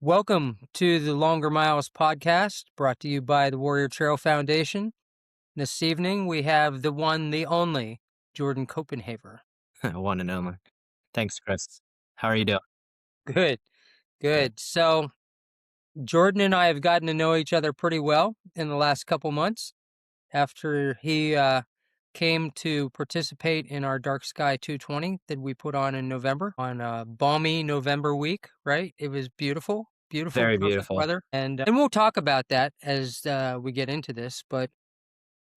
Welcome to the Longer Miles podcast, brought to you by the Warrior Trail Foundation. This evening, we have the one, the only, Jordan Copenhaver. One and only. Thanks, Chris. How are you doing? Good, Yeah. good. So, Jordan and I have gotten to know each other pretty well in the last couple months after he came to participate in our Dark Sky 220 that we put on in November, on a balmy November week, right? It was beautiful, beautiful, Very perfect beautiful. weather. And we'll talk about that as we get into this. But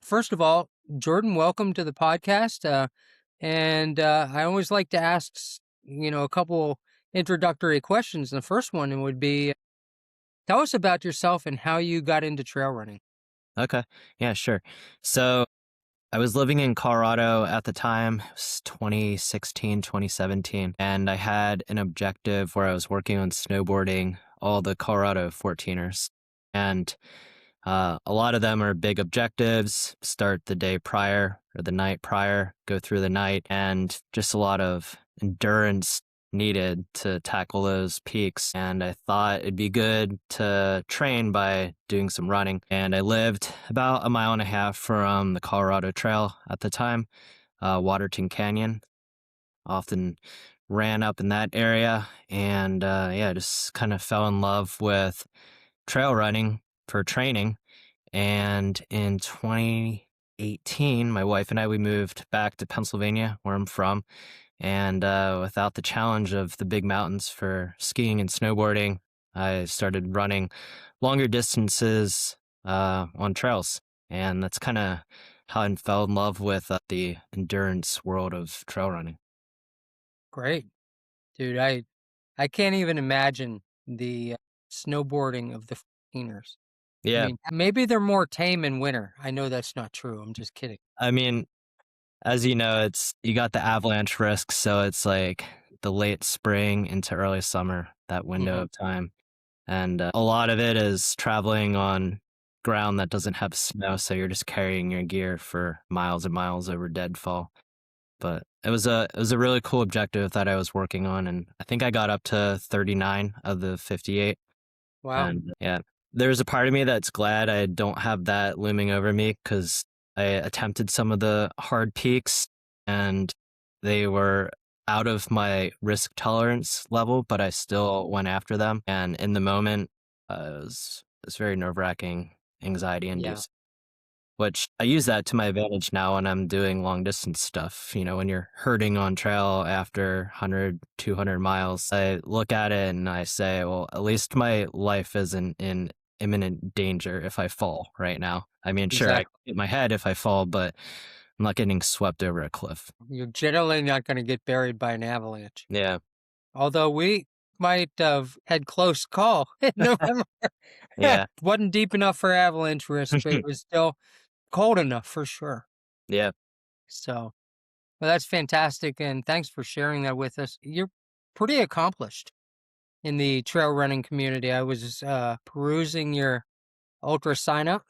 first of all, Jordan, welcome to the podcast. I always like to ask, a couple introductory questions. The first one would be, tell us about yourself and how you got into trail running. Okay. Yeah, sure. So I was living in Colorado at the time. It was 2016, 2017. And I had an objective where I was working on snowboarding all the Colorado 14ers. And a lot of them are big objectives, start the day prior or the night prior, go through the night, and just a lot of endurance needed to tackle those peaks. And I thought it'd be good to train by doing some running. And I lived about a mile and a half from the Colorado Trail at the time, Waterton Canyon. Often ran up in that area, and just kind of fell in love with trail running for training. And in 2018, my wife and I, we moved back to Pennsylvania, where I'm from. And without the challenge of the big mountains for skiing and snowboarding, I started running longer distances on trails. And that's kind of how I fell in love with the endurance world of trail running. Great, dude. I can't even imagine the snowboarding of the 14ers. I Yeah. mean, maybe they're more tame in winter. I know that's not true. I'm just kidding. I mean, as you know, you got the avalanche risk, so it's like the late spring into early summer, that window of time. And a lot of it is traveling on ground that doesn't have snow, so you're just carrying your gear for miles and miles over deadfall. But it was a really cool objective that I was working on, and I think I got up to 39 of the 58. Wow. And yeah, there's a part of me that's glad I don't have that looming over me, because I attempted some of the hard peaks and they were out of my risk tolerance level, but I still went after them. And in the moment, it was very nerve-wracking, anxiety Yeah. induced, which I use that to my advantage now when I'm doing long distance stuff. You know, when you're herding on trail after 100, 200 miles, I look at it and I say, well, at least my life isn't in imminent danger if I fall right now. I mean, sure, I Exactly. hit my head if I fall, but I'm not getting swept over a cliff. You're generally not going to get buried by an avalanche. Yeah. Although we might have had close call in November. Yeah. Wasn't deep enough for avalanche risk, but it was still cold enough for sure. Yeah. So, well, that's fantastic. And thanks for sharing that with us. You're pretty accomplished in the trail running community. I was perusing your ultra sign up.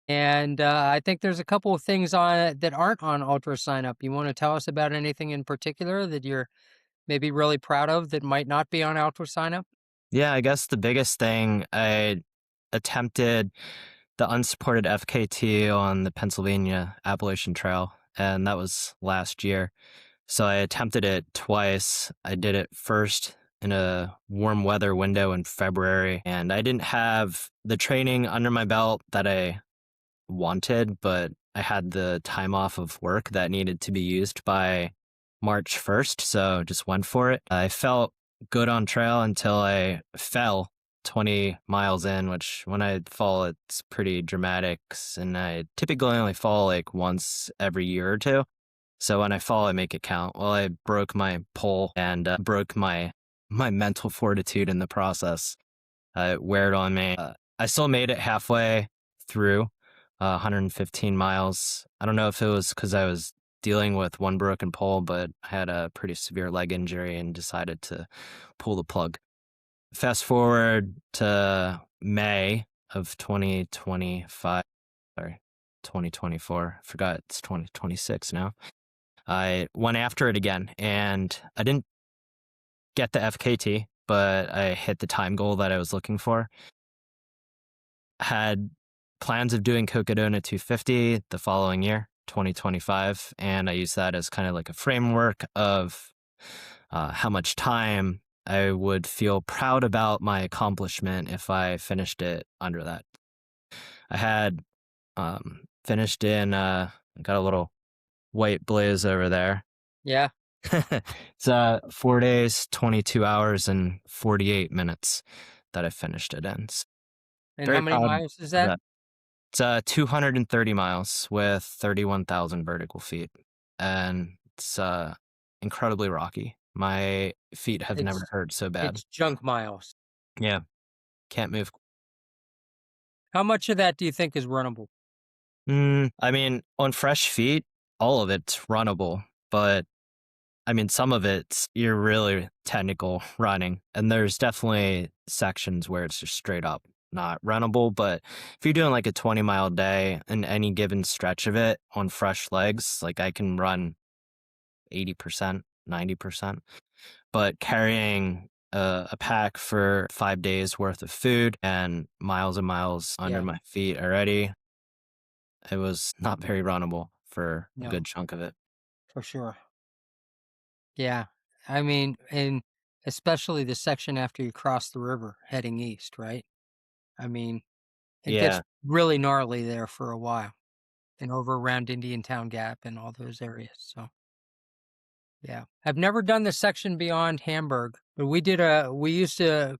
And I think there's a couple of things on it that aren't on ultra sign up. You want to tell us about anything in particular that you're maybe really proud of that might not be on ultra sign up? Yeah, I guess the biggest thing, I attempted the unsupported FKT on the Pennsylvania Appalachian Trail, and that was last year. So I attempted it twice. I did it first in a warm weather window in February, and I didn't have the training under my belt that I wanted, but I had the time off of work that needed to be used by March 1st, so just went for it. I felt good on trail until I fell 20 miles in, which when I fall, it's pretty dramatic, and I typically only fall like once every year or two. So when I fall, I make it count. Well, I broke my pole and broke my mental fortitude in the process. It weared on me. I still made it halfway through 115 miles. I don't know if it was because I was dealing with one broken pole, but I had a pretty severe leg injury and decided to pull the plug. Fast forward to May of 2025, sorry, 2024. I forgot it's 2026 now. I went after it again, and I didn't get the FKT, but I hit the time goal that I was looking for. Had plans of doing Cocodona 250 the following year, 2025, and I used that as kind of like a framework of how much time I would feel proud about my accomplishment if I finished it under that. I had finished in, got a little white blaze over there. Yeah. It's 4 days, 22 hours, and 48 minutes that I finished it in. So And how very many proud miles is of that? that. It's 230 miles with 31,000 vertical feet, and it's incredibly rocky. My feet have never It's hurt so bad. it's junk miles. Yeah, can't move. How much of that do you think is runnable? I mean, on fresh feet, all of it's runnable, but I mean, some of it's you're really technical running, and there's definitely sections where it's just straight up not runnable. But if you're doing like a 20-mile day and any given stretch of it on fresh legs, like I can run 80%, 90%. But carrying a pack for 5 days worth of food and miles under Yeah. my feet already, it was not very runnable for a No, good chunk of it. for sure. Yeah. I mean, and especially the section after you cross the river heading east, right? I mean, it gets Yeah, really gnarly there for a while and over around Indiantown Gap and all those areas. So, yeah. I've never done the section beyond Hamburg, but we used to, a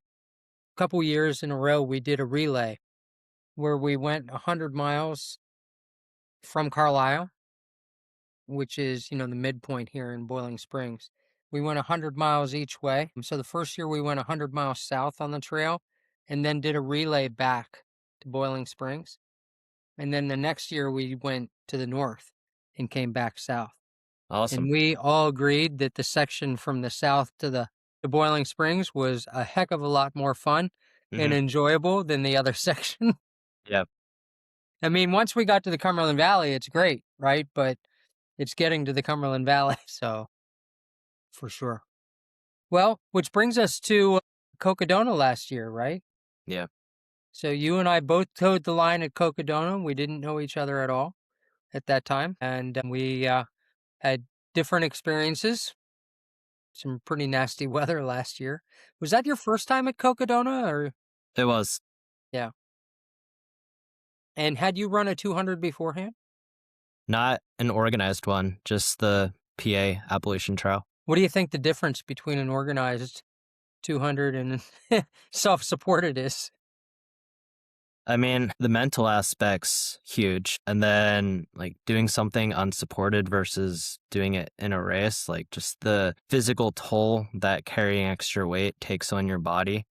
couple years in a row, we did a relay where we went 100 miles from Carlisle, which is, the midpoint here in Boiling Springs. We went 100 miles each way. So the first year we went 100 miles south on the trail and then did a relay back to Boiling Springs. And then the next year we went to the north and came back south. awesome. And we all agreed that the section from the south to Boiling Springs was a heck of a lot more fun and Hmm. enjoyable than the other section. Yeah. I mean, once we got to the Cumberland Valley, it's great, right? But it's getting to the Cumberland Valley, so for sure. Well, which brings us to Cocodona last year, right? Yeah. So you and I both towed the line at Cocodona. We didn't know each other at all at that time, and we had different experiences. Some pretty nasty weather last year. Was that your first time at Cocodona, or It was. yeah? And had you run a 200 beforehand? Not an organized one, just the PA Appalachian Trail. What do you think the difference between an organized 200 and self-supported is? I mean, the mental aspect's huge. And then, like, doing something unsupported versus doing it in a race, like, just the physical toll that carrying extra weight takes on your body.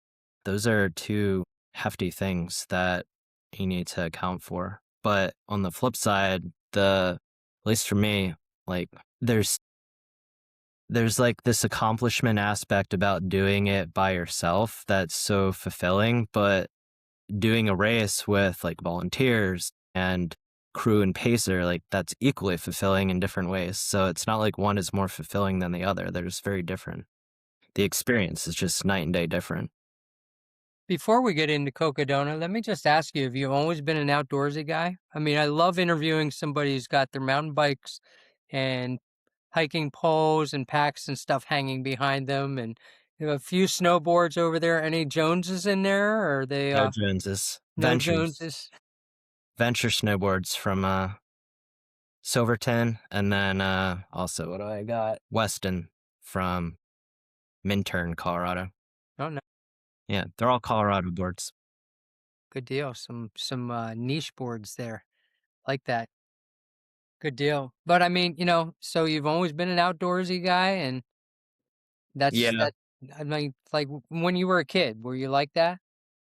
Those are two hefty things that you need to account for. But on the flip side, at least for me, like, there's like this accomplishment aspect about doing it by yourself that's so fulfilling, but doing a race with like volunteers and crew and pacer, like that's equally fulfilling in different ways. So it's not like one is more fulfilling than the other. They're just very different. The experience is just night and day different. Before we get into Cocodona, let me just ask you, have you always been an outdoorsy guy? I mean, I love interviewing somebody who's got their mountain bikes and hiking poles and packs and stuff hanging behind them, and you have a few snowboards over there. Any Joneses in there, or are they No Joneses. no Ventures. Joneses? Venture snowboards from Silverton, and then also what do I got? Weston from Minturn, Colorado. Oh no, Yeah, they're all Colorado boards. good deal. Some niche boards there, like that. Good deal. But I mean, so you've always been an outdoorsy guy, and that's Yeah, that. I mean, like when you were a kid, were you like that?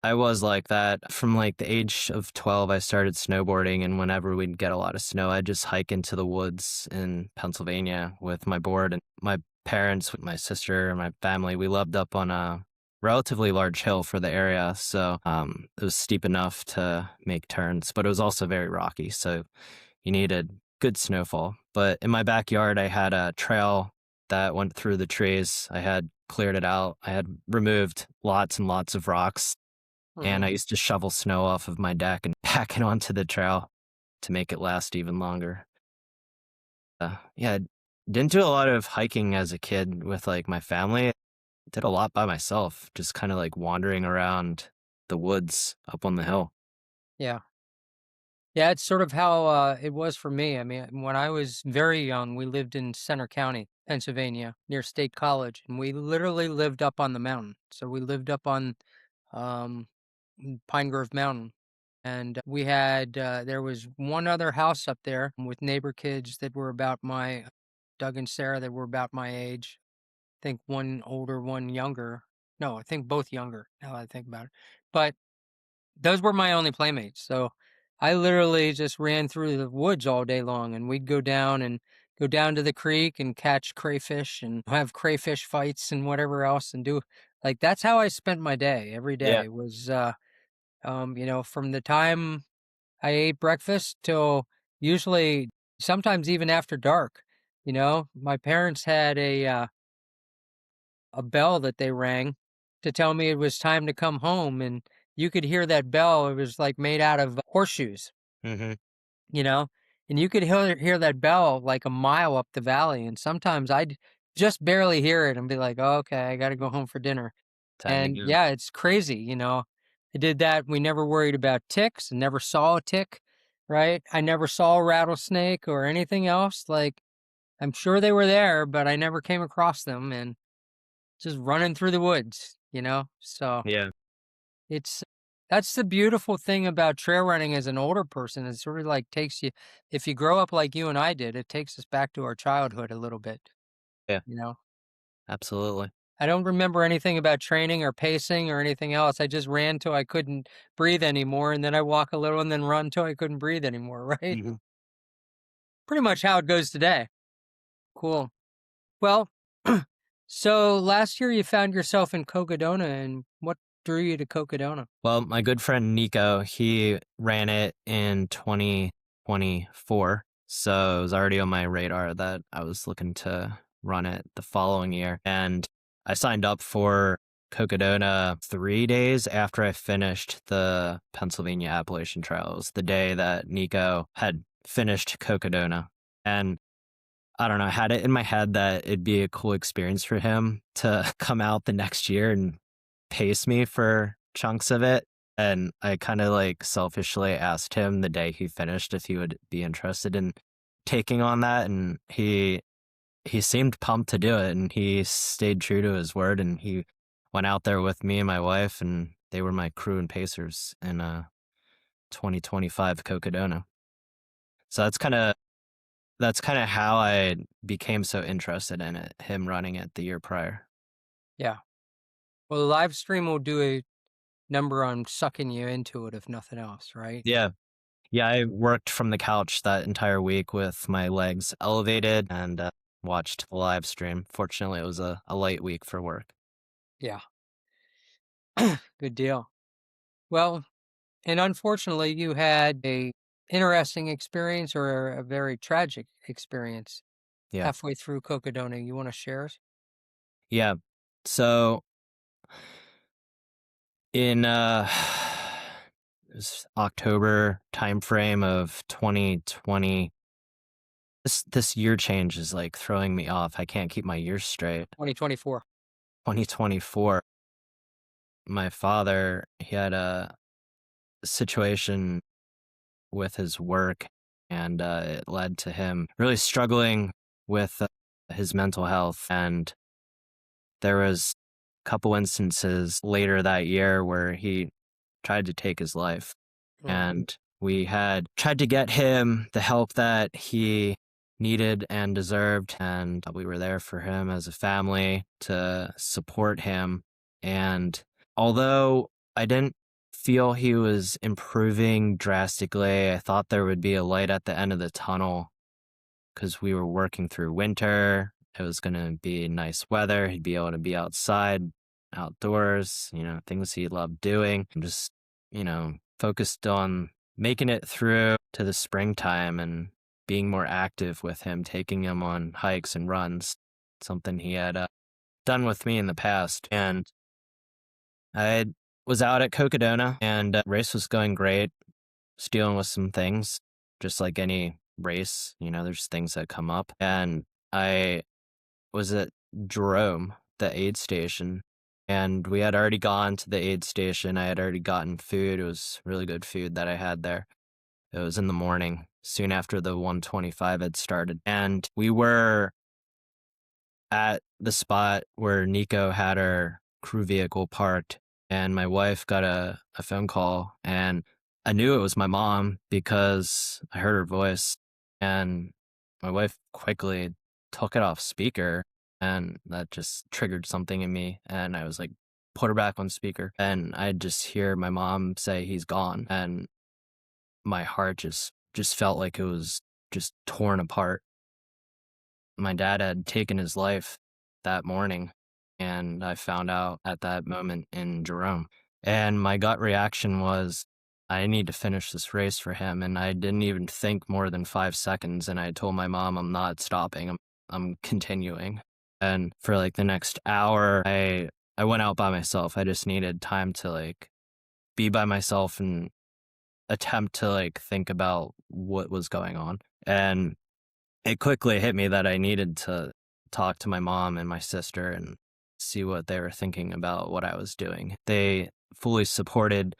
I was like that. From like the age of 12, I started snowboarding, and whenever we'd get a lot of snow, I'd just hike into the woods in Pennsylvania with my board. And my parents, with my sister, and my family, we lived up on a relatively large hill for the area. So it was steep enough to make turns, but it was also very rocky. So you needed good snowfall. But in my backyard, I had a trail that went through the trees. I had cleared it out. I had removed lots and lots of rocks, and Hmm. I used to shovel snow off of my deck and pack it onto the trail to make it last even longer. Yeah, didn't do a lot of hiking as a kid with like my family. Did a lot by myself, just kind of like wandering around the woods up on the hill. Yeah. Yeah, it's sort of how it was for me. I mean, when I was very young, we lived in Center County, Pennsylvania, near State College, and we literally lived up on the mountain. So we lived up on um, Pine Grove Mountain, and we had there was one other house up there with neighbor kids that were about my Doug and Sarah that were about my age. I think one older, one younger. No, I think both younger. Now that I think about it, but those were my only playmates, so I literally just ran through the woods all day long, and we'd go down to the creek and catch crayfish and have crayfish fights and whatever else and do like, that's how I spent my day every Yeah. day was, from the time I ate breakfast till usually sometimes even after dark, you know? My parents had a bell that they rang to tell me it was time to come home, and you could hear that bell. It was like made out of horseshoes, Hmm. you know, and you could hear that bell like a mile up the valley. And sometimes I'd just barely hear it and be like, oh, okay, I got to go home for dinner. Time to And go. yeah, it's crazy, you know. I did that. We never worried about ticks and never saw a tick, right? I never saw a rattlesnake or anything else. Like, I'm sure they were there, but I never came across them. And just running through the woods, you know? So Yeah. it's that's the beautiful thing about trail running as an older person. It sort of like takes you, if you grow up like you and I did, it takes us back to our childhood a little bit, Yeah. you know? Absolutely. I don't remember anything about training or pacing or anything else. I just ran till I couldn't breathe anymore, and then I walk a little and then run till I couldn't breathe anymore, right? Hmm. Pretty much how it goes today. Cool. Well, so last year you found yourself in Cocodona, and what drew you to Cocodona? Well, my good friend Nico, he ran it in 2024. So it was already on my radar that I was looking to run it the following year. And I signed up for Cocodona 3 days after I finished the Pennsylvania Appalachian Trail. It was the day that Nico had finished Cocodona. And I don't know, I had it in my head that it'd be a cool experience for him to come out the next year and pace me for chunks of it. And I kind of like selfishly asked him the day he finished if he would be interested in taking on that. And he seemed pumped to do it, and he stayed true to his word, and he went out there with me and my wife, and they were my crew and pacers in 2025 Cocodona. So that's kind of how I became so interested in it, him running it the year prior. Yeah. Well, the live stream will do a number on sucking you into it, if nothing else, right? Yeah. Yeah, I worked from the couch that entire week with my legs elevated and watched the live stream. Fortunately, it was a light week for work. Yeah. Good deal. Well, and unfortunately, you had a interesting experience or a very tragic experience Yeah. halfway through Cocodona. You want to share it? Yeah. So in it was October timeframe of 2020, this year change is like throwing me off. I can't keep my years straight. 2024. 2024, my father, he had a situation with his work, and it led to him really struggling with his mental health. And there was a couple instances later that year where he tried to take his life, Mm. and we had tried to get him the help that he needed and deserved, and we were there for him as a family to support him. And although I didn't feel he was improving drastically, I thought there would be a light at the end of the tunnel because we were working through winter. It was going to be nice weather. He'd be able to be outside, outdoors, things he loved doing. And just, focused on making it through to the springtime and being more active with him, taking him on hikes and runs, something he had done with me in the past. And I was out at Cocodona, and race was going great. Was dealing with some things, just like any race. There's things that come up. And I was at Jerome, the aid station, and we had already gone to the aid station. I had already gotten food. It was really good food that I had there. It was in the morning, soon after the 125 had started. And we were at the spot where Nico had her crew vehicle parked, and my wife got a phone call, and I knew it was my mom because I heard her voice, and my wife quickly took it off speaker, and that just triggered something in me, and I was like, put her back on speaker, and I just hear my mom say he's gone, and my heart just felt like it was just torn apart. My dad had taken his life that morning, and I found out at that moment in Jerome. And my gut reaction was, I need to finish this race for him. And I didn't even think more than 5 seconds. And I told my mom, I'm not stopping. I'm continuing. And for like the next hour, I went out by myself. I just needed time to like be by myself and attempt to like think about what was going on. And it quickly hit me that I needed to talk to my mom and my sister and see what they were thinking about what I was doing. They fully supported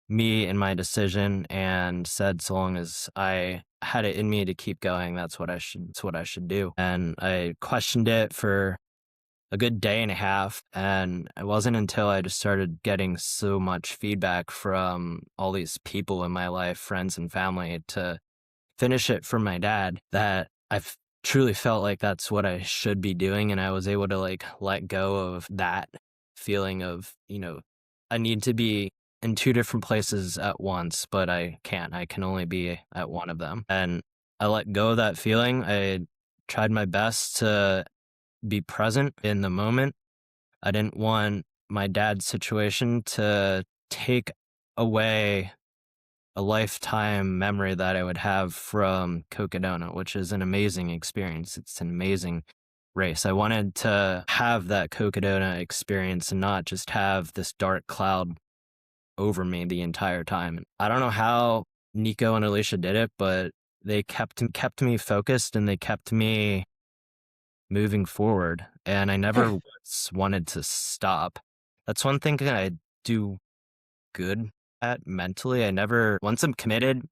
me in my decision and said so long as I had it in me to keep going, that's what I should do. And I questioned it for a good day and a half, and it wasn't until I just started getting so much feedback from all these people in my life, friends and family, to finish it for my dad that truly felt like that's what I should be doing. And I was able to like let go of that feeling of, I need to be in two different places at once, but I can't. I can only be at one of them. And I let go of that feeling. I tried my best to be present in the moment. I didn't want my dad's situation to take away a lifetime memory that I would have from Cocodona, which is an amazing experience. It's an amazing race. I wanted to have that Cocodona experience and not just have this dark cloud over me the entire time. I don't know how Nico and Alicia did it, but they kept me focused and they kept me moving forward. And I never once wanted to stop. That's one thing that I do good at mentally. Once I'm committed,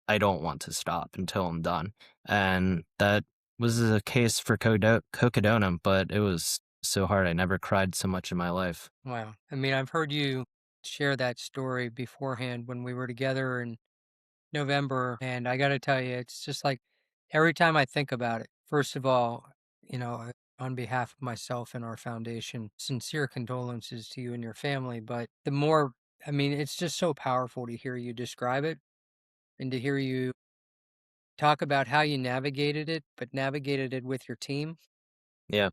I don't want to stop until I'm done. And that was the case for Cocodona, but it was so hard. I never cried so much in my life. Wow. I mean, I've heard you share that story beforehand when we were together in November, and I got to tell you, it's just like every time I think about it, first of all, on behalf of myself and our foundation, sincere condolences to you and your family. But the more, I mean, it's just so powerful to hear you describe it and to hear you talk about how you navigated it, but navigated it with your team. Yeah.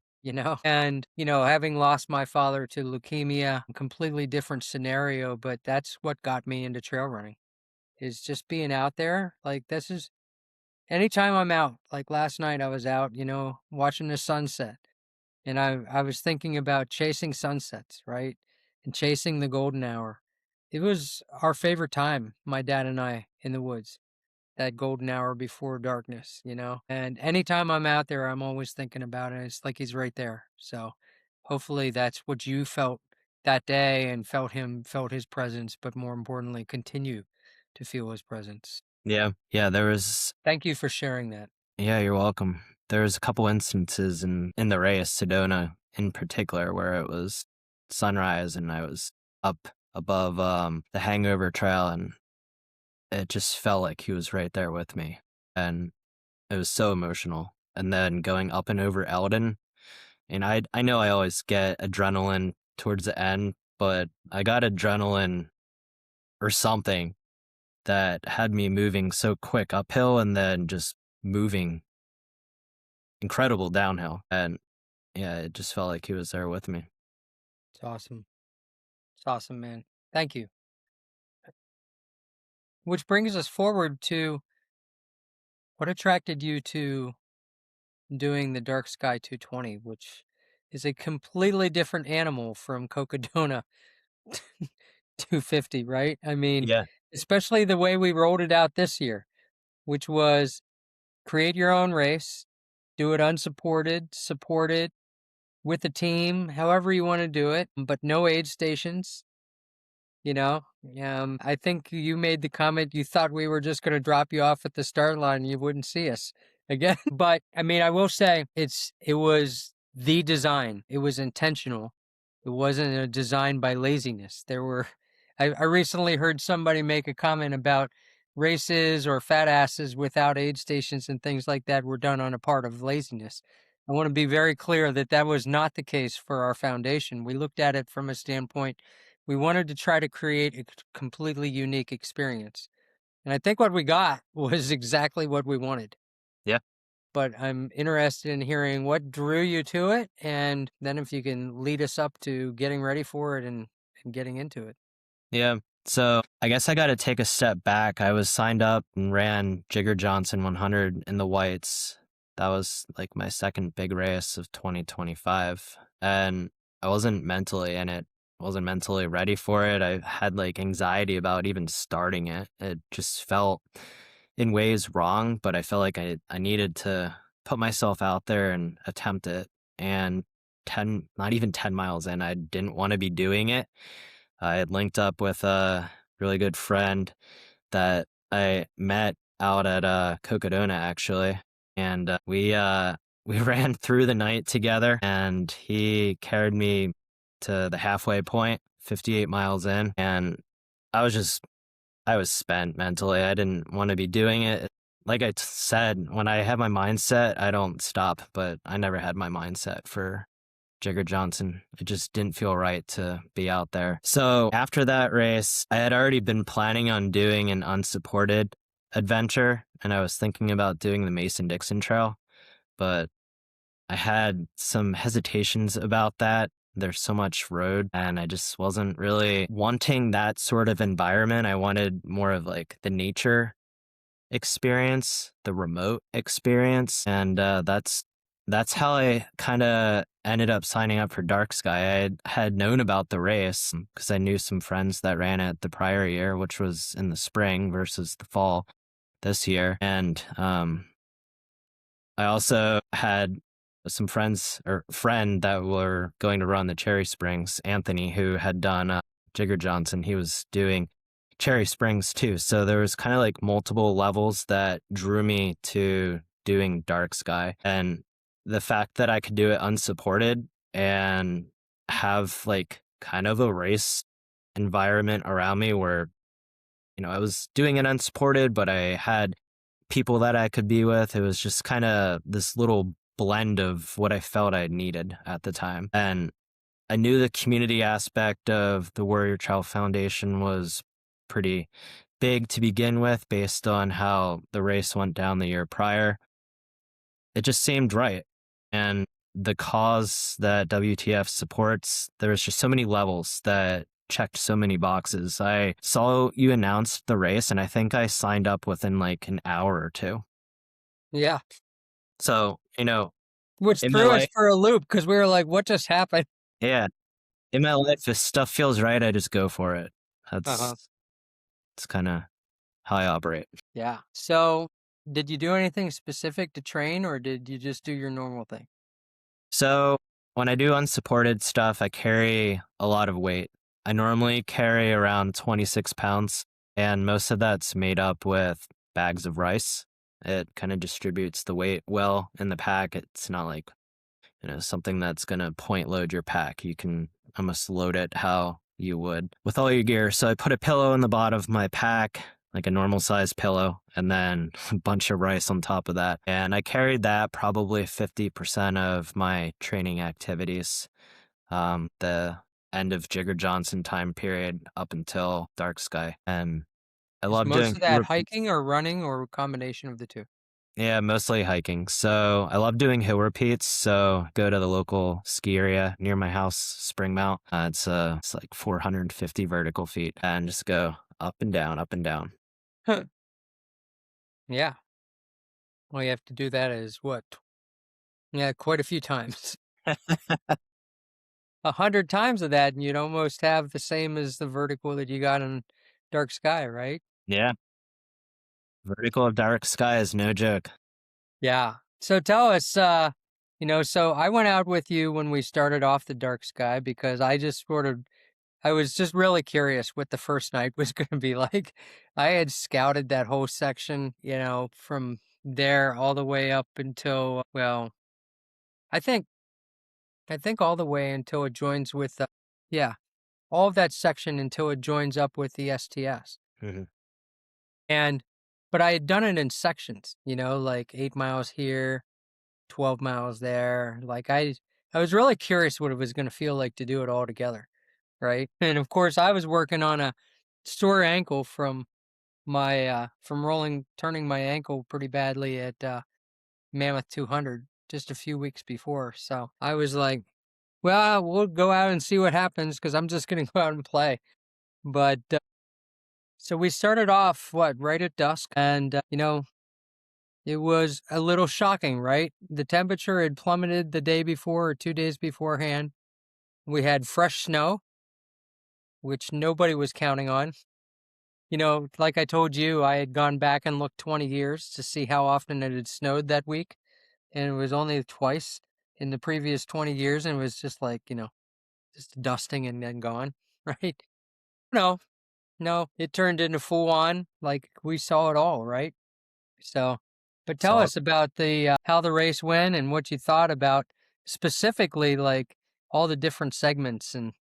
And, having lost my father to leukemia, completely different scenario, but that's what got me into trail running is just being out there. Like, this is anytime I'm out, like last night, I was out, watching the sunset, and I was thinking about chasing sunsets, right? And chasing the golden hour. It was our favorite time, my dad and I, in the woods, that golden hour before darkness. And anytime I'm out there, I'm always thinking about it. It's like he's right there. So hopefully that's what you felt that day and felt his presence, but more importantly, continue to feel his presence. Yeah. Yeah. Thank you for sharing that. Yeah, you're welcome. There was a couple instances in the race, Sedona in particular, where it was sunrise and I was up above the hangover trail, and it just felt like he was right there with me. And it was so emotional. And then going up and over Eldon, and I know I always get adrenaline towards the end, but I got adrenaline or something that had me moving so quick uphill and then just moving incredible downhill. And yeah, it just felt like he was there with me. It's awesome. It's awesome, man. Thank you. Which brings us forward to what attracted you to doing the Dark Sky 220, which is a completely different animal from Cocodona 250, right? I mean, Yeah. especially the way we rolled it out this year, which was create your own race, do it unsupported, supported with a team, however you want to do it, but no aid stations. You know, I think you made the comment you thought we were just going to drop you off at the start line and you wouldn't see us again. But I mean, I will say it was the design. It was intentional. It wasn't a design by laziness. I recently heard somebody make a comment about races or fat asses without aid stations and things like that were done on a part of laziness. I want to be very clear that that was not the case for our foundation. We looked at it from a standpoint we wanted to try to create a completely unique experience. And I think what we got was exactly what we wanted. Yeah. But I'm interested in hearing what drew you to it, and then if you can lead us up to getting ready for it and getting into it. Yeah. So I guess I got to take a step back. I was signed up and ran Jigger Johnson 100 in the whites. That was like my second big race of 2025. And I wasn't mentally in it, wasn't mentally ready for it. I had like anxiety about even starting it. It just felt in ways wrong, but I felt like I needed to put myself out there and attempt it. And 10, not even 10 miles in, I didn't want to be doing it. I had linked up with a really good friend that I met out at Cocodona actually, and we ran through the night together, and he carried me to the halfway point, 58 miles in, and I was spent mentally. I didn't want to be doing it. Like I said, when I have my mindset, I don't stop, but I never had my mindset for Jigger Johnson. It just didn't feel right to be out there. So after that race, I had already been planning on doing an unsupported adventure, and I was thinking about doing the Mason-Dixon Trail, but I had some hesitations about that. There's so much road, and I just wasn't really wanting that sort of environment. I wanted more of like the nature experience, the remote experience, and that's how I kind of ended up signing up for Dark Sky. I had known about the race because I knew some friends that ran it the prior year, which was in the spring versus the fall this year, and I also had some friends or friend that were going to run the Cherry Springs, Anthony, who had done Jigger Johnson. He was doing Cherry Springs too. So there was kind of like multiple levels that drew me to doing Dark Sky. And the fact that I could do it unsupported and have like kind of a race environment around me where, I was doing it unsupported, but I had people that I could be with. It was just kind of this little blend of what I felt I needed at the time. And I knew the community aspect of the Warrior Child Foundation was pretty big to begin with based on how the race went down the year prior. It just seemed right. And the cause that WTF supports, there's just so many levels that checked so many boxes. I saw you announced the race, and I think I signed up within like an hour or two. Yeah. So, Which in my threw us life, for a loop because we were like, what just happened? yeah, in my life, if stuff feels right, I just go for it. Uh-huh. That's kind of how I operate. Yeah. So did you do anything specific to train or did you just do your normal thing? So when I do unsupported stuff, I carry a lot of weight. I normally carry around 26 pounds, and most of that's made up with bags of rice. It kind of distributes the weight well in the pack. It's not like, something that's going to point load your pack. You can almost load it how you would with all your gear. So I put a pillow in the bottom of my pack, like a normal size pillow, and then a bunch of rice on top of that. And I carried that probably 50% of my training activities, the end of Jigger Johnson time period up until Dark Sky. And I Is love most doing of that hiking or running or a combination of the two? yeah, mostly hiking. So I love doing hill repeats. So go to the local ski area near my house, Spring Mount. It's like 450 vertical feet, and just go up and down, up and down. Huh. Yeah. Well, you have to do that as what? Yeah, quite a few times. 100 times of that, and you'd almost have the same as the vertical that you got in dark sky, right? Yeah, vertical of dark sky is no joke. Yeah. So tell us, so I went out with you when we started off the dark sky because I was just really curious what the first night was going to be like. I had scouted that whole section, from there all the way up until, well, I think, I think all the way until it joins with, yeah, all of that section until it joins up with the STS. Mhm. And, but I had done it in sections, like 8 miles here, 12 miles there. I was really curious what it was going to feel like to do it all together. Right. And of course, I was working on a sore ankle from turning my ankle pretty badly at Mammoth 200 just a few weeks before. So I was like, well, we'll go out and see what happens because I'm just going to go out and play. But so we started off, right at dusk. And, it was a little shocking, right? The temperature had plummeted the day before or 2 days beforehand. We had fresh snow, which nobody was counting on. Like I told you, I had gone back and looked 20 years to see how often it had snowed that week. And it was only twice in the previous 20 years. And it was just like, just dusting and then gone, right? No, no, it turned into full on, like we saw it all, right? So, but tell So us about how the race went and what you thought about specifically, like all the different segments and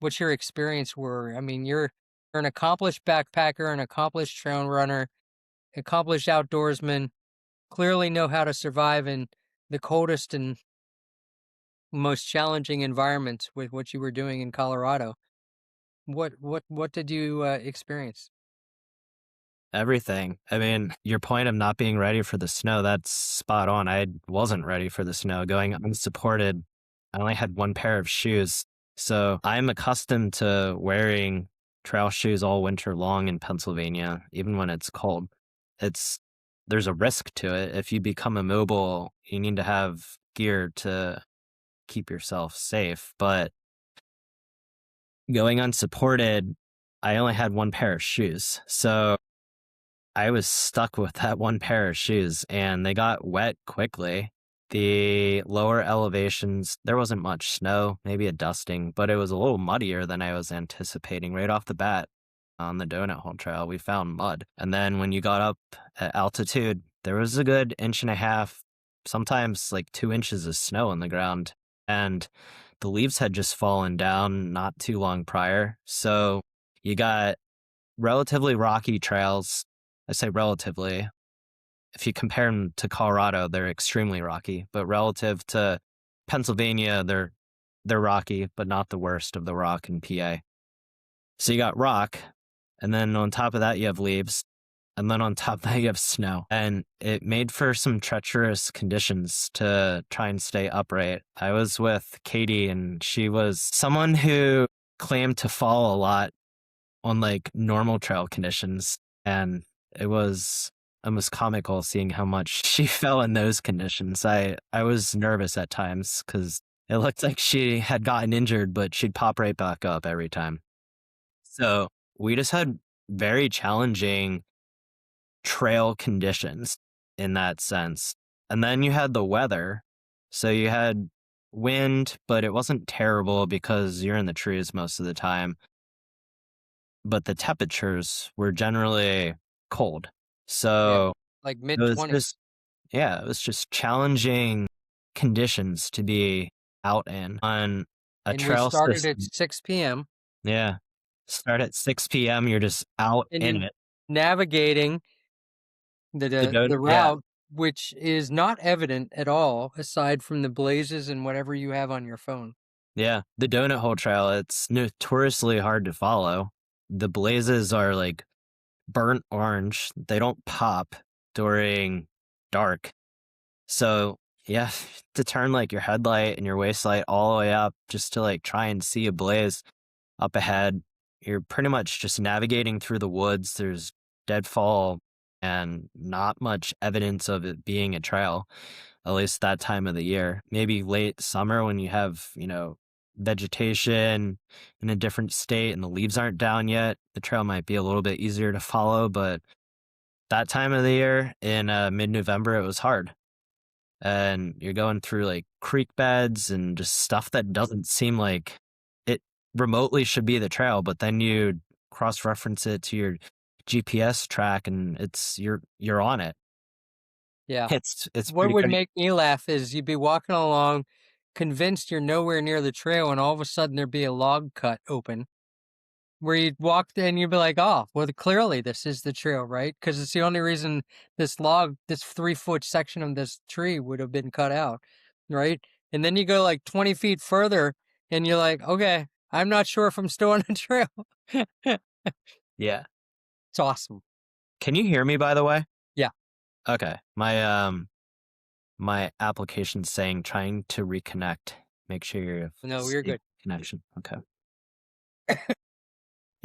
what your experience were. I mean, you're an accomplished backpacker, an accomplished trail runner, accomplished outdoorsman, clearly know how to survive in the coldest and most challenging environments with what you were doing in Colorado. What did you experience? everything. I mean, your point of not being ready for the snow, that's spot on. I wasn't ready for the snow. Going unsupported, I only had one pair of shoes. So I'm accustomed to wearing trail shoes all winter long in Pennsylvania, even when it's cold. It's there's a risk to it. If you become immobile, you need to have gear to keep yourself safe. But going unsupported, I only had one pair of shoes. So I was stuck with that one pair of shoes and they got wet quickly. The lower elevations, there wasn't much snow, maybe a dusting, but it was a little muddier than I was anticipating right off the bat. On the Donut Hole Trail, we found mud. And then when you got up at altitude, there was a good inch and a half, sometimes like 2 inches of snow on the ground. And the leaves had just fallen down not too long prior. So you got relatively rocky trails. I say relatively. If you compare them to Colorado, they're extremely rocky. But relative to Pennsylvania, they're rocky, but not the worst of the rock in PA. So you got rock, and then on top of that you have leaves, and then on top of that you have snow. And it made for some treacherous conditions to try and stay upright. I was with Katie, and she was someone who claimed to fall a lot on like normal trail conditions. And it was almost comical seeing how much she fell in those conditions. I was nervous at times because it looked like she had gotten injured, but she'd pop right back up every time. So we just had very challenging trail conditions in that sense. And then you had the weather. So you had wind, but it wasn't terrible because you're in the trees most of the time. But the temperatures were generally cold. Yeah, So like it mid was 20s. just, yeah, it was just challenging conditions to be out in on a And we trail started at system. 6 p.m. Yeah. Start at 6 p.m. You're just out and in you're it. navigating The the don't, yeah. route, which is not evident at all aside from the blazes and whatever you have on your phone. Yeah. The Donut Hole Trail, it's notoriously hard to follow. The blazes are like burnt orange. They don't pop during dark. So yeah, to turn like your headlight and your waist light all the way up just to like try and see a blaze up ahead. You're pretty much just navigating through the woods. There's deadfall and not much evidence of it being a trail. at least that time of the year. Maybe late summer when you have, vegetation in a different state and the leaves aren't down yet, the trail might be a little bit easier to follow. But that time of the year in mid-November, it was hard. And you're going through like creek beds and just stuff that doesn't seem like it remotely should be the trail, but then you cross-reference it to your GPS track and you're on it. Yeah. It's What pretty would good. make me laugh is you'd be walking along, convinced you're nowhere near the trail, and all of a sudden there'd be a log cut open where you'd walk and you'd be like, oh, well, clearly this is the trail, right? Because it's the only reason this 3-foot section of this tree would have been cut out, right? And then you go like 20 feet further and you're like, okay, I'm not sure if I'm still on the trail. Yeah. It's awesome. Can you hear me, by the way? Yeah. Okay. My application's saying trying to reconnect. Make sure you're No, you're stable good. connection. Okay.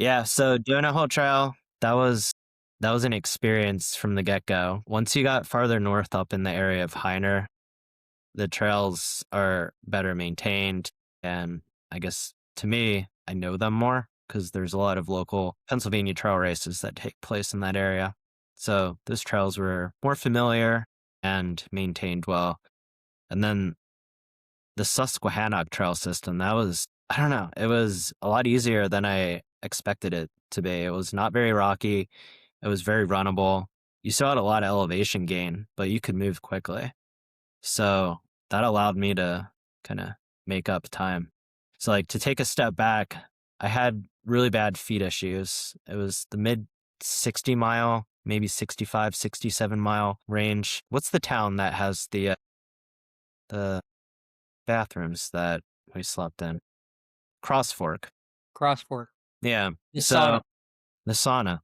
Yeah, so doing a whole trail, that was an experience from the get-go. Once you got farther north up in the area of Heiner, the trails are better maintained, and I guess to me, I know them more because there's a lot of local Pennsylvania trail races that take place in that area. So those trails were more familiar and maintained well. And then the Susquehannock trail system, I don't know, it was a lot easier than I expected it to be. It was not very rocky. It was very runnable. You still had a lot of elevation gain, but you could move quickly. So that allowed me to kind of make up time. So, like, to take a step back, I had really bad feet issues. It was the mid 60 mile, maybe 65, 67 mile range. What's the town that has the bathrooms that we slept in? Cross Fork. Cross Fork. Yeah. The So sauna. the sauna.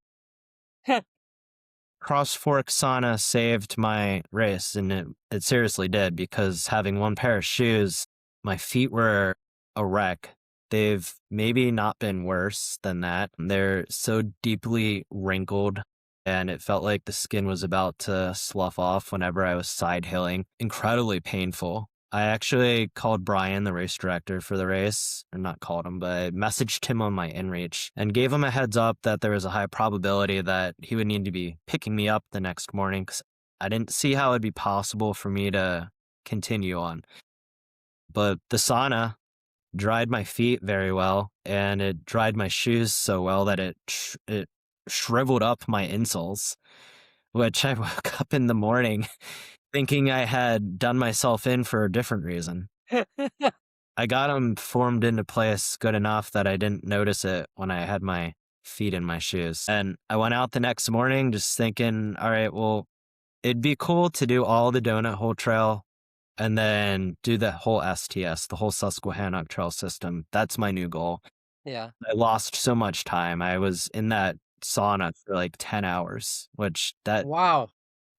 Cross Fork sauna saved my race, and it seriously did, because having one pair of shoes, my feet were a wreck. They've maybe not been worse than that. They're so deeply wrinkled, and it felt like the skin was about to slough off whenever I was side hilling. Incredibly painful. I actually called Brian, the race director for the race, or not called him, but I messaged him on my InReach and gave him a heads up that there was a high probability that he would need to be picking me up the next morning, because I didn't see how it'd be possible for me to continue on. But the sauna dried my feet very well, and it dried my shoes so well that it shriveled up my insoles, which I woke up in the morning thinking I had done myself in for a different reason. I got them formed into place good enough that I didn't notice it when I had my feet in my shoes. And I went out the next morning just thinking, all right, well, it'd be cool to do all the Donut Hole Trail and then do the whole STS, the whole Susquehannock Trail system. That's my new goal. Yeah. I lost so much time. I was in that sauna for like 10 hours, which Wow.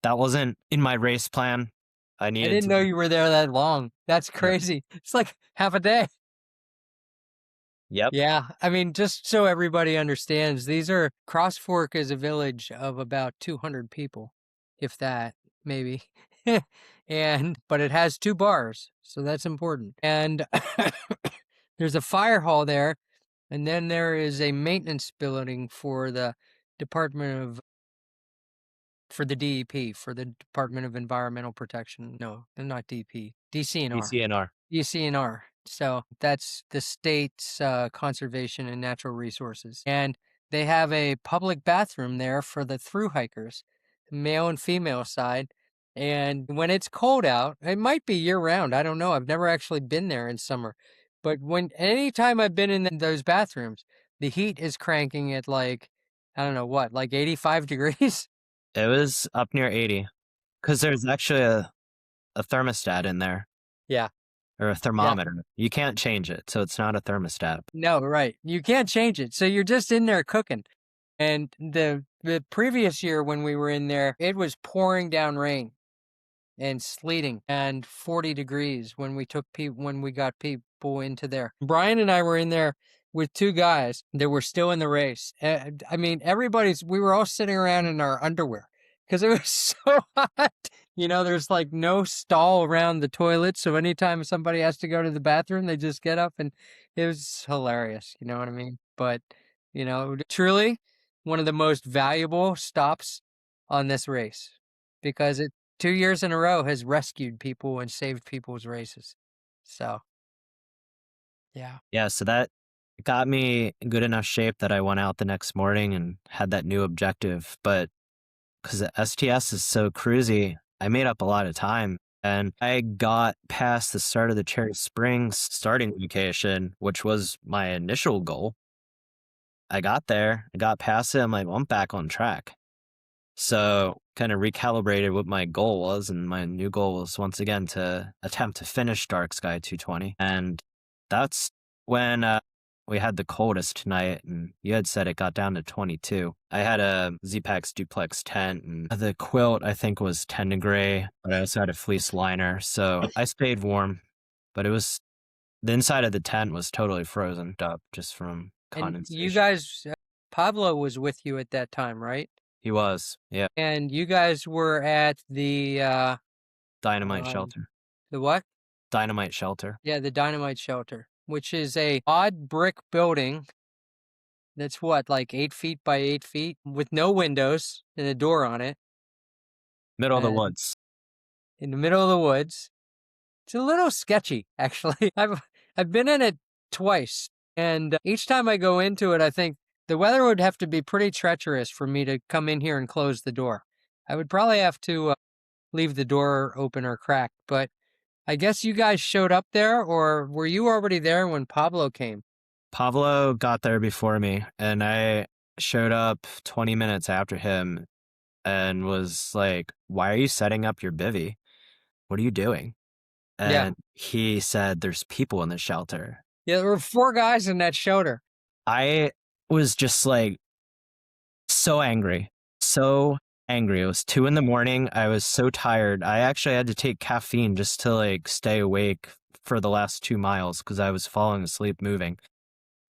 that wasn't in my race plan. I I needed didn't to. know you were there that long. That's crazy. It's like half a day. Yep. Yeah. I mean, just so everybody understands, Cross Fork is a village of about 200 people, if that, maybe. But it has 2 bars, so that's important. And there's a fire hall there, and then there is a maintenance building for the Department of for the DEP, for the Department of Environmental Protection. No, they're not DEP. DCNR. DCNR. DCNR. So that's the state's conservation and natural resources. And they have a public bathroom there for the thru hikers, male and female side. And when it's cold out, it might be year round. I don't know. I've never actually been there in summer. But anytime I've been in those bathrooms, the heat is cranking at like, I don't know what, like 85 degrees? It was up near 80 because there's actually a thermostat in there, Yeah. or a Yeah. thermometer. You can't change it, so it's not a thermostat. No, right. You can't change it. So you're just in there cooking. And the previous year when we were in there, it was pouring down rain and sleeting and 40 degrees when we got people into there. Brian and I were in there with 2 guys that were still in the race. I mean, we were all sitting around in our underwear because it was so hot. There's like no stall around the toilet. So anytime somebody has to go to the bathroom, they just get up, and it was hilarious. You know what I mean? But, truly one of the most valuable stops on this race, because it 2 years in a row has rescued people and saved people's races. So, yeah. Yeah, so that got me in good enough shape that I went out the next morning and had that new objective. But because the STS is so cruisy, I made up a lot of time. And I got past the start of the Cherry Springs starting location, which was my initial goal. I got there, I got past it. I'm like, well, I'm back on track. So kind of recalibrated what my goal was. And my new goal was once again to attempt to finish Dark Sky 220. And that's when we had the coldest tonight. And you had said it got down to 22. I had a Z-Pax duplex tent, and the quilt I think was 10 degree, but I also had a fleece liner. So I stayed warm, but the inside of the tent was totally frozen up just from And you condensation. guys, Pablo was with you at that time, right? He was, yeah, And you guys were at dynamite um, shelter. the what? Dynamite shelter. Yeah, the Dynamite Shelter, which is a odd brick building that's what, like 8 feet by 8 feet with no windows and a door on it, Middle of the and woods. in the middle of the woods. It's a little sketchy, actually. I've been in it twice, and each time I go into it, I think the weather would have to be pretty treacherous for me to come in here and close the door. I would probably have to leave the door open or cracked, but I guess you guys showed up there, or were you already there when Pablo came? Pablo got there before me, and I showed up 20 minutes after him and was like, "Why are you setting up your bivvy? What are you doing?" Yeah. And he said, "There's people in the shelter." Yeah, there were 4 guys in that shelter. I was just like so angry, so angry. It was 2 in the morning. I was so tired. I actually had to take caffeine just to like stay awake for the last 2 miles because I was falling asleep moving,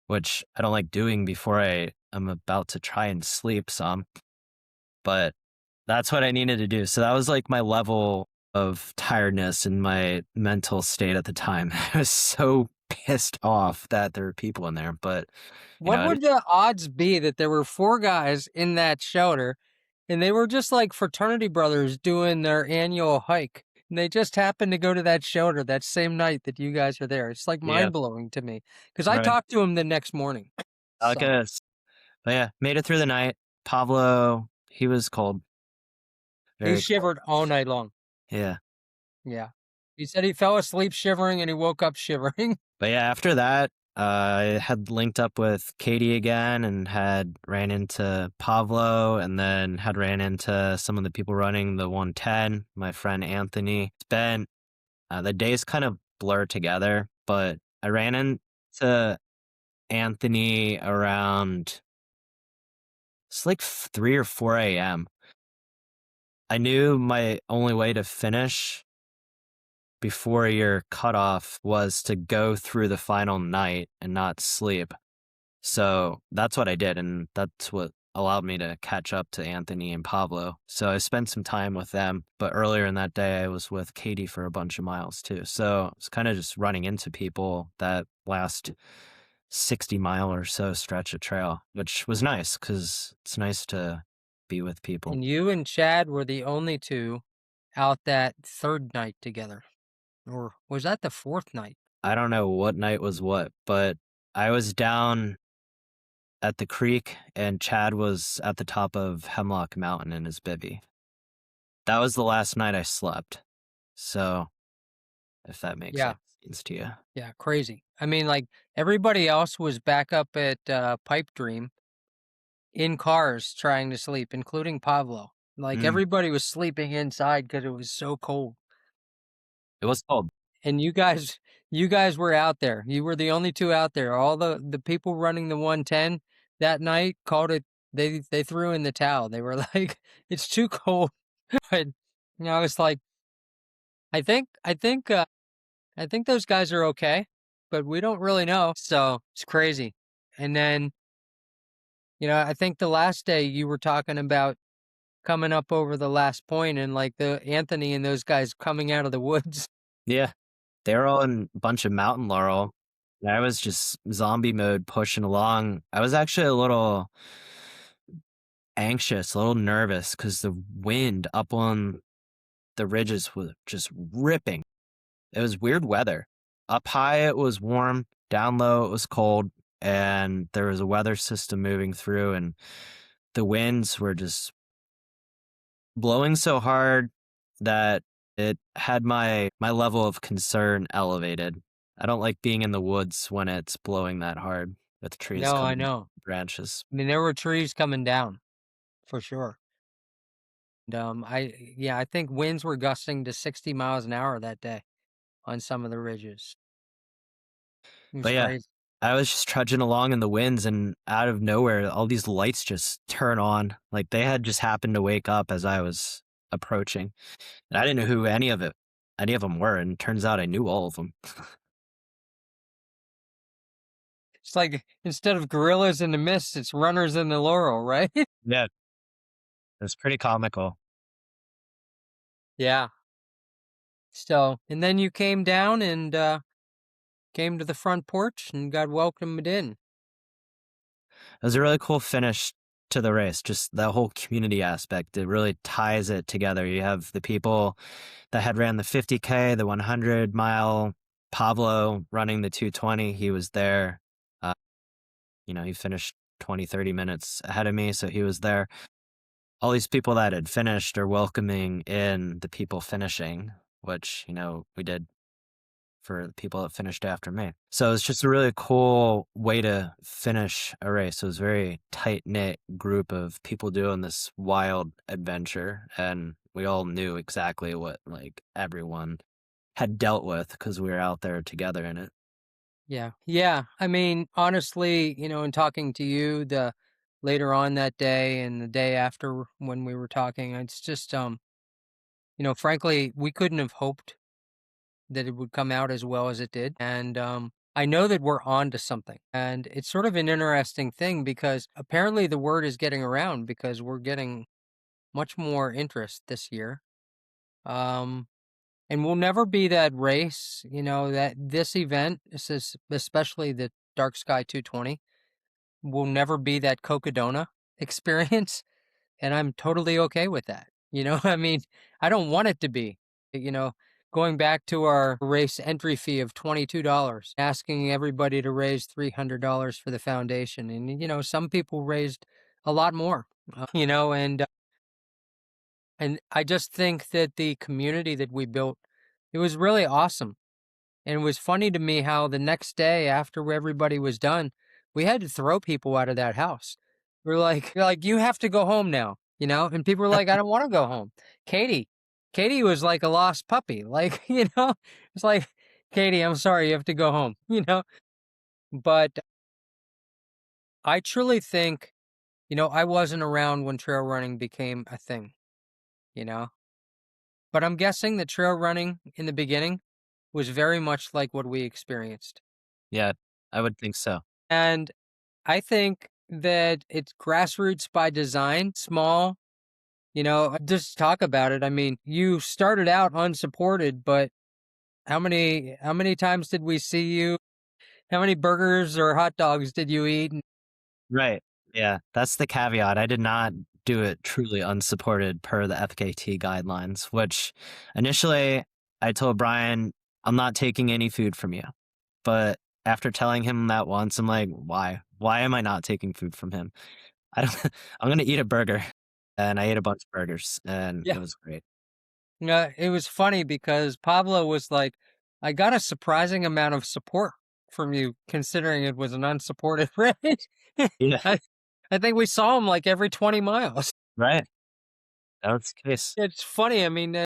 which I don't like doing before I'm about to try and sleep some. But that's what I needed to do. So that was like my level of tiredness and my mental state at the time. I was so pissed off that there were people in there, but What it would the odds be that there were 4 guys in that shelter, and they were just like fraternity brothers doing their annual hike? And they just happened to go to that shelter that same night that you guys are there. It's like yeah, mind blowing to me, because I right. talked to him the next morning. I So guess. But yeah, made it through the night. Pablo, he was cold, he very cold. shivered all night long. Yeah. Yeah. He said he fell asleep shivering and he woke up shivering. But yeah, after that, I had linked up with Katie again and had ran into Pablo and then had ran into some of the people running the 110, my friend Anthony. It's been, the days kind of blur together, but I ran into Anthony around, it's like 3 or 4 a.m. I knew my only way to finish before your cutoff was to go through the final night and not sleep. So that's what I did, and that's what allowed me to catch up to Anthony and Pablo. So I spent some time with them, but earlier in that day, I was with Katie for a bunch of miles too. So it's kind of just running into people that last 60-mile or so stretch of trail, which was nice because it's nice to be with people. And you and Chad were the only two out that third night together. Or was that the fourth night? I don't know what night was what, but I was down at the creek and Chad was at the top of Hemlock Mountain in his bivvy. That was the last night I slept. So, if that makes Yeah. any sense to you. Yeah. Crazy. I mean, like everybody else was back up at Pipe Dream in cars trying to sleep, including Pablo. Like Mm, everybody was sleeping inside because it was so cold. it was cold. And you guys were out there. You were the only two out there. All the people running the 110 that night called it. They threw in the towel. They were like, "It's too cold." But I was like, I think those guys are okay, but we don't really know. So it's crazy. And then I think the last day you were talking about coming up over the last point and like the Anthony and those guys coming out of the woods. Yeah, they were all in a bunch of mountain laurel. And I was just zombie mode pushing along. I was actually a little anxious, a little nervous because the wind up on the ridges was just ripping. It was weird weather. Up high, it was warm. Down low, it was cold. And there was a weather system moving through, and the winds were just blowing so hard that it had my level of concern elevated. I don't like being in the woods when it's blowing that hard with trees No, I coming know. branches. I mean, there were trees coming down for sure. And yeah, I think winds were gusting to 60 miles an hour that day on some of the ridges. It was But yeah, crazy. I was just trudging along in the winds, and out of nowhere, all these lights just turn on. Like they had just happened to wake up as I was approaching. And I didn't know who any of them were, and turns out I knew all of them. It's like instead of gorillas in the mist, it's runners in the laurel, right? Yeah, it's pretty comical. Yeah. So, and then you came down and came to the front porch and got welcomed in. It was a really cool finish to the race. Just the whole community aspect. It really ties it together. You have the people that had ran the 50K, the 100 mile. Pablo running the 220. He was there. Uh, he finished 20, 30 minutes ahead of me, so he was there. All these people that had finished are welcoming in the people finishing, which, we did for the people that finished after me. So it's just a really cool way to finish a race. It was a very tight knit group of people doing this wild adventure, and we all knew exactly what like everyone had dealt with because we were out there together in it. Yeah. Yeah. I mean, honestly, in talking to you the later on that day and the day after when we were talking, it's just frankly, we couldn't have hoped that it would come out as well as it did. And I know that we're on to something. And it's sort of an interesting thing because apparently the word is getting around because we're getting much more interest this year. Um and we'll never be that race, that this event, this is especially the Dark Sky 220, will never be that Cocodona experience. And I'm totally okay with that. I mean, I don't want it to be, you know, going back to our race entry fee of $22, asking everybody to raise $300 for the foundation. And, some people raised a lot more, and I just think that the community that we built, it was really awesome. And it was funny to me how the next day after everybody was done, we had to throw people out of that house. We're like, you have to go home now, And people were like, I don't want to go home. Katie, Katie was like a lost puppy. Like, it's like, Katie, I'm sorry, you have to go home, But I truly think, I wasn't around when trail running became a thing, you know? But I'm guessing that trail running in the beginning was very much like what we experienced. Yeah, I would think so. And I think that it's grassroots by design, small, just talk about it. I mean, you started out unsupported, but how many times did we see you? How many burgers or hot dogs did you eat? Right. Yeah, that's the caveat. I did not do it truly unsupported per the FKT guidelines, which initially I told Brian, I'm not taking any food from you. But after telling him that once, I'm like, why? Why am I not taking food from him? I don't I'm gonna eat a burger. And I ate a bunch of burgers and it Yeah. was great. It was funny because Pablo was like, I got a surprising amount of support from you considering it was an unsupported race. Yeah, I, I think we saw him like every 20 miles. right. That was the case. It's funny. I mean,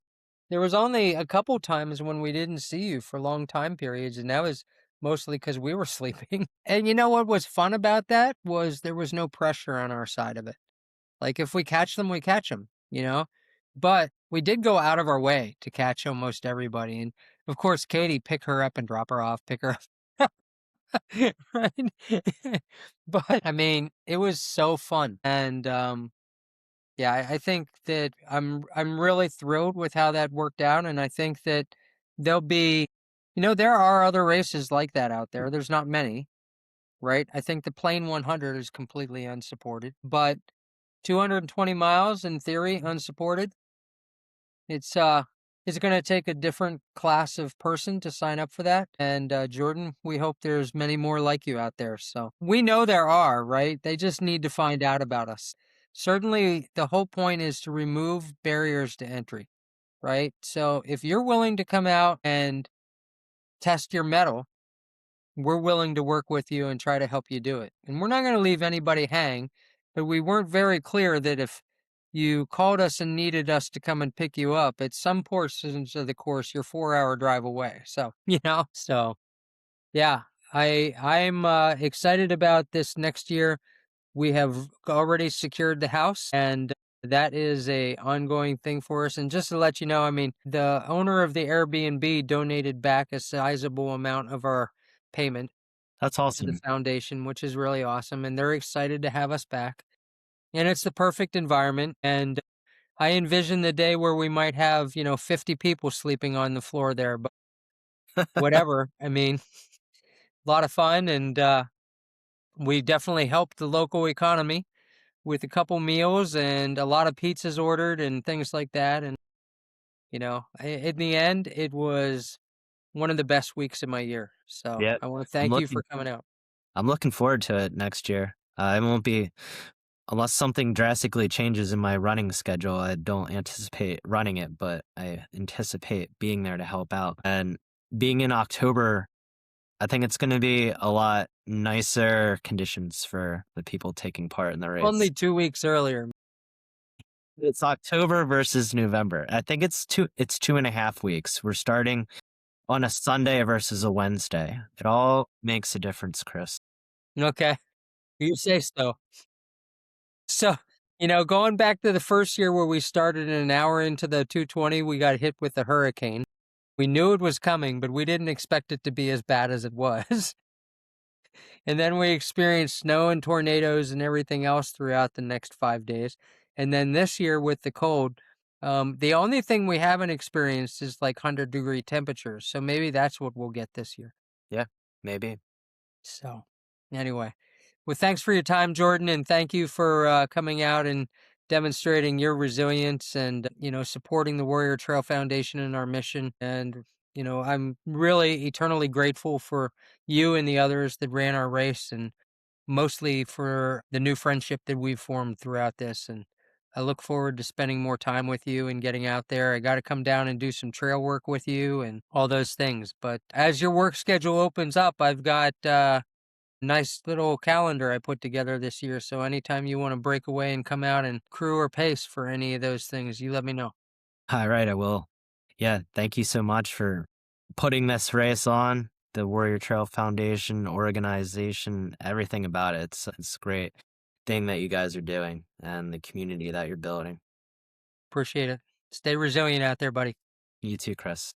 there was only a couple times when we didn't see you for long time periods, and that was mostly because we were sleeping. And you know what was fun about that was there was no pressure on our side of it. Like if we catch them, we catch them. But we did go out of our way to catch almost everybody. And of course, Katie, pick her up and drop her off, pick her up. Right? But I mean, it was so fun. And Yeah, I think that I'm really thrilled with how that worked out, and I think that there'll be, there are other races like that out there. There's not many, right? I think the Plain 100 is completely unsupported, but 220 miles in theory unsupported. It's going to take a different class of person to sign up for that. And Jordan, we hope there's many more like you out there. So we know there are, right? They just need to find out about us. Certainly, the whole point is to remove barriers to entry, right? So if you're willing to come out and test your metal, we're willing to work with you and try to help you do it. And we're not going to leave anybody hang, but we weren't very clear that if you called us and needed us to come and pick you up at some portions of the course, you're 4 hour drive away. So, yeah, I'm excited about this next year. We have already secured the house, and that is a ongoing thing for us. And just to let you know, I mean, the owner of the Airbnb donated back a sizable amount of our payment That's to the awesome. foundation, which is really awesome, and they're excited to have us back. And it's the perfect environment, and I envision the day where we might have, 50 people sleeping on the floor there, but whatever. I mean, a lot of fun, and we definitely helped the local economy with a couple meals and a lot of pizzas ordered and things like that. And, in the end, it was one of the best weeks of my year. So Yeah, I want to I'm thank you for looking coming out. I'm looking forward to it next year. It won't be unless something drastically changes in my running schedule. I don't anticipate running it, but I anticipate being there to help out. And being in October, I think it's going to be a lot nicer conditions for the people taking part in the race. Only 2 weeks earlier. It's October versus November. I think it's 2.5 weeks. We're starting on a Sunday versus a Wednesday. It all makes a difference, Chris. Okay. You say so. So, going back to the first year where we started an hour into the 220, we got hit with the hurricane. We knew it was coming, but we didn't expect it to be as bad as it was. And then we experienced snow and tornadoes and everything else throughout the next 5 days. And then this year with the cold, the only thing we haven't experienced is like 100-degree temperatures. So maybe that's what we'll get this year. Yeah, maybe. So, anyway, well, thanks for your time, Jordan, and thank you for coming out and demonstrating your resilience and supporting the Warrior Trail Foundation and our mission. And I'm really eternally grateful for you and the others that ran our race, and mostly for the new friendship that we've formed throughout this. And I look forward to spending more time with you and getting out there. I got to come down and do some trail work with you and all those things. But as your work schedule opens up, I've got nice little calendar I put together this year. So anytime you want to break away and come out and crew or pace for any of those things, you let me know. All right, I will. Yeah, thank you so much for putting this race on. The Warrior Trail Foundation, organization, everything about it. It's a great thing that you guys are doing and the community that you're building. Appreciate it. Stay resilient out there, buddy. You too, Chris.